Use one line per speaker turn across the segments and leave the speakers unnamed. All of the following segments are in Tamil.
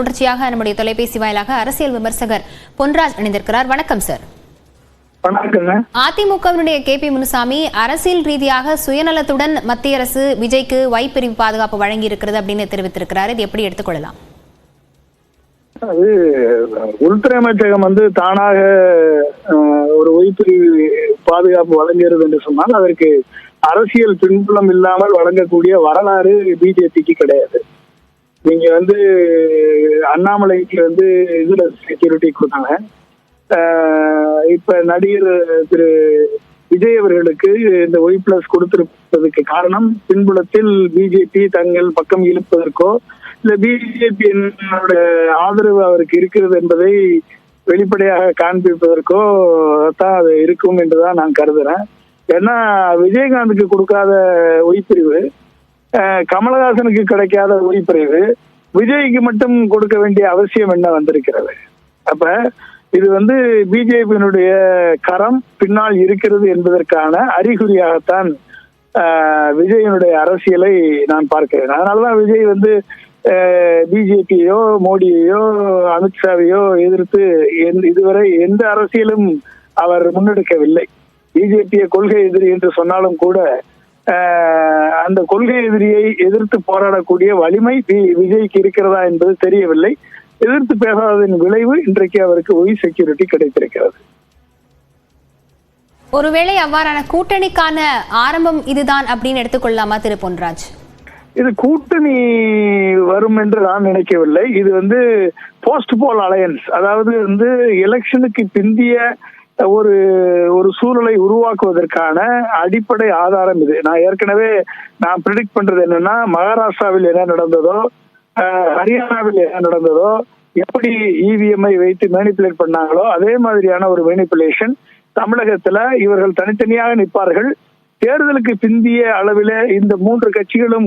தொடர்ச்சியாக நம்முடைய தொலைபேசி வாயிலாக அரசியல் விமர்சகர் பொன்ராஜ் இணைந்திருக்கிறார். வணக்கம் சார். அதிமுகவினுடைய KP முனுசாமி அரசியல் ரீதியாக சுயநலத்துடன் மத்திய அரசு விஜய்க்கு ஒய் பிரிவு பாதுகாப்பு வழங்கி இருக்கிறது அப்படின்னு தெரிவித்திருக்கிறார். இது எப்படி எடுத்துக்கொள்ளலாம்?
அது உள்துறை அமைச்சகம் தானாக ஒரு ஒய் பிரிவு பாதுகாப்பு வழங்குகிறது என்று சொன்னால் அதற்கு அரசியல் பின்புலம் இல்லாமல் வழங்கக்கூடிய வரலாறு பிஜேபிக்கு கிடையாது. நீங்க அண்ணாமலைக்கு இதுல செக்யூரிட்டி கொடுத்தாங்க. இப்ப நடிகர் திரு விஜய் அவர்களுக்கு இந்த ஒய் பிளஸ் கொடுத்திருப்பதற்கு காரணம் பின்புலத்தில் பிஜேபி தங்கள் பக்கம் இழுப்பதற்கோ இல்ல பிஜேபி ஆதரவு அவருக்கு இருக்கிறது என்பதை வெளிப்படையாக காண்பிப்பதற்கோ தான் அது இருக்கும் என்றுதான் நான் கருதுறேன். ஏன்னா விஜயகாந்துக்கு கொடுக்காத ஒய்பிரிவு, கமலஹாசனுக்கு கிடைக்காத ஒய்பிரிவு விஜய்க்கு மட்டும் கொடுக்க வேண்டிய அவசியம் என்ன வந்திருக்கிறது? அப்ப இது பிஜேபியினுடைய கரம் பின்னால் இருக்கிறது என்பதற்கான அறிகுறியாகத்தான் விஜயனுடைய அரசியலை நான் பார்க்கிறேன். அதனாலதான் விஜய் பிஜேபியோ மோடியையோ அமித்ஷாவையோ எதிர்த்து இதுவரை எந்த அரசியலும் அவர் முன்னெடுக்கவில்லை. பிஜேபியை கொள்கை எதிரி என்று சொன்னாலும் கூட அந்த கொள்கை எதிரியை எதிர்த்து போராடக்கூடிய வலிமை விஜய்க்கு இருக்கிறதா என்பது தெரியவில்லை. எதிர்த்து பேசாததின் விளைவு இன்றைக்கு அவருக்கு ஒய் செக்யூரிட்டி கிடைத்திருக்கிறது.
ஒருவேளை அவ்வாறான கூட்டணிக்கான ஆரம்பம் இதுதான் அப்படின்னு எடுத்துக்கொள்ளலாமா திரு பொன்ராஜ்?
இது கூட்டணி வரும் என்று நான் நினைக்கவில்லை. இது போஸ்ட் போல் அலையன்ஸ், அதாவது எலெக்ஷனுக்கு பிந்திய ஒரு ஒரு சூழலை உருவாக்குவதற்கான அடிப்படை ஆதாரம் இது. நான் ஏற்கனவே ப்ரெடிக்ட் பண்றது என்னன்னா, மகாராஷ்டிராவில் என்ன நடந்ததோ, ஹரியானாவில் என்ன நடந்ததோ, எப்படி இவிஎம்ஐ வைத்து மேனிப்புலேட் பண்ணாங்களோ அதே மாதிரியான ஒரு மேனிப்புலேஷன் தமிழகத்துல இவர்கள் தனித்தனியாக நிற்பார்கள். தேர்தலுக்கு பிந்திய அளவில் இந்த 3 கட்சிகளும்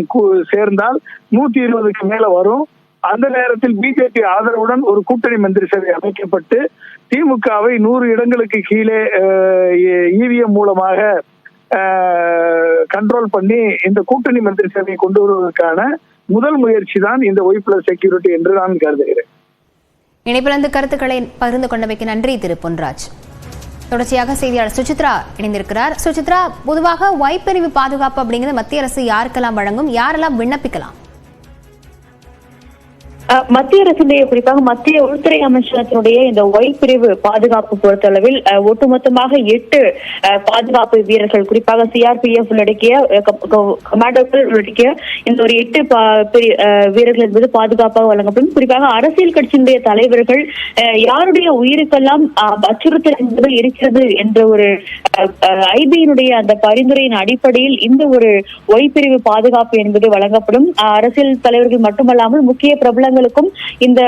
சேர்ந்தால் 120க்கு மேல வரும். அந்த நேரத்தில் பிஜேபி ஆதரவுடன் ஒரு கூட்டணி மந்திரி சபை அமைக்கப்பட்டு திமுகவை 100 இடங்களுக்கு கீழே இவிஎம் மூலமாக கண்ட்ரோல் பண்ணி இந்த கூட்டணி மந்திரி சபையை கொண்டு வருவதற்கான முதல் முயற்சி தான் இந்த ஒய் பிளஸ் செக்யூரிட்டி என்று நான் கருதுகிறேன்.
இணைப்பிலிருந்து கருத்துக்களை பகிர்ந்து கொண்டமைக்கு நன்றி திரு பொன்ராஜ். தொடர்ச்சியாக செய்தியாளர் சுசித்ரா இணைந்திருக்கிறார். சுசித்ரா, பொதுவாக ஒய் பிரிவு பாதுகாப்பு அப்படிங்கிறது மத்திய அரசு யாருக்கெல்லாம் வழங்கும், யாரெல்லாம் விண்ணப்பிக்கலாம்?
மத்திய அரசுடைய குறிப்பாக மத்திய உள்துறை அமைச்சகத்தினுடைய இந்த ஒய் பிரிவு பாதுகாப்பு பொறுத்தளவில் ஒட்டுமொத்தமாக 8 பாதுகாப்பு வீரர்கள், குறிப்பாக சிஆர்பிஎஃப் உள்ளடக்கிய கமாண்டோக்கள் உள்ளடக்கிய இந்த ஒரு 8 வீரர்கள் என்பது பாதுகாப்பாக வழங்கப்படும். குறிப்பாக அரசியல் கட்சியினுடைய தலைவர்கள் யாருடைய உயிருக்கெல்லாம் அச்சுறுத்தல் என்பது இருக்கிறது என்ற ஒரு ஐபியினுடைய அந்த பரிந்துரையின் அடிப்படையில் இந்த ஒரு ஒய் பிரிவு பாதுகாப்பு என்பது வழங்கப்படும். அரசியல் தலைவர்கள் மட்டுமல்லாமல் முக்கிய பிரபலங்களுக்கும் இந்த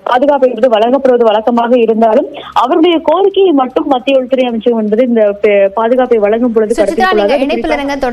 பாதுகாப்பு என்பது வழங்கப்படுவது வழக்கமாக இருந்தாலும் அவருடைய கோரிக்கையை மட்டும் மத்திய உள்துறை அமைச்சகம் என்பது இந்த பாதுகாப்பை வழங்கும் பொழுது